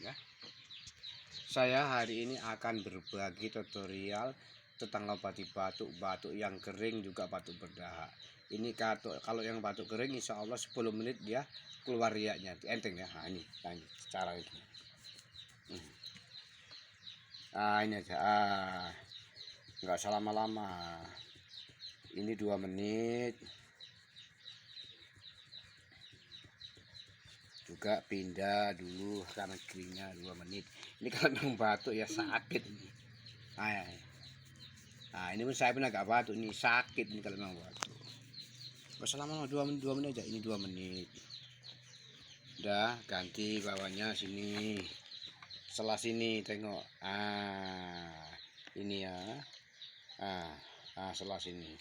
ya. Saya hari ini akan berbagi tutorial tentang obati batuk yang kering juga batuk berdahak. Ini kalau yang batuk kering insya Allah 10 menit dia keluar riaknya, enteng ya. Nah, ini cara itu. Ini aja. Nggak usah lama-lama. Ini 2 menit. Juga pindah dulu karena keringnya 2 menit. Ini kalau memang batuk ya sakit ini. Nah, ini pun saya pun agak batuk ini, sakit ini kalau memang batuk. Gak usah lama-lama, 2 menit aja. Ini 2 menit. Udah, ganti bawahnya sini. Setelah sini tengok. Ini ya. Setelah sini.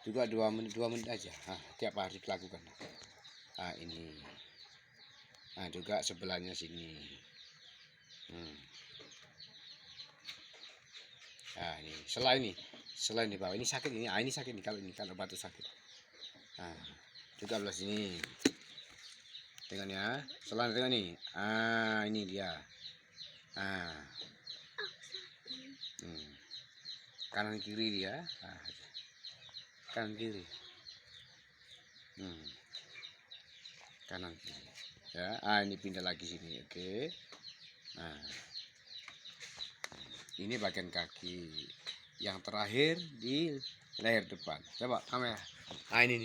Juga 2 menit aja. Tiap hari dilakukan. Ini. Juga sebelahnya sini. Ini selain ini bawah ini sakit ini. Ini sakit nih kalau batuk sakit. Juga belah sini. Tengok ya. Selain tengok nih. Ini dia. Kanan kiri dia. Kanan kiri. Kanan kiri. Ya. Ini pindah lagi sini. Oke. Ini bagian kaki. Yang terakhir di leher depan. Coba kamera. Ini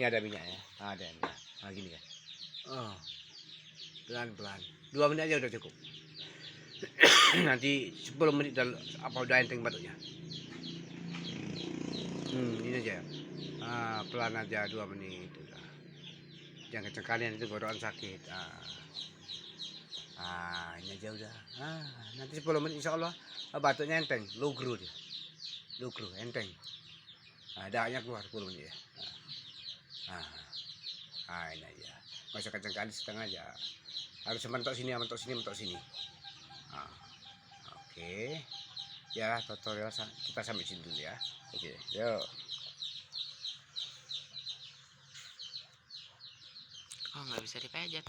ada minyaknya. Ada minyak. Gini kan. Pelan-pelan. 2 menit aja udah cukup. Nanti 10 menit udah enteng batuknya. Ini aja. Pelan aja 2 menit. Jangan kenceng-kenceng itu gorokan sakit. Ini aja udah. Nanti 10 menit insya Allah batuknya enteng, lugru dia. Lugru, enteng. Dahaknya keluar 10 menit ya. Ini aja. Nggak usah kenceng-kenceng, setengah aja. Harus mentok sini, mentok sini, mentok sini. Oke. Ya, tutorial kita sampai sini dulu ya. Oke, yuk. Nggak bisa dipejat.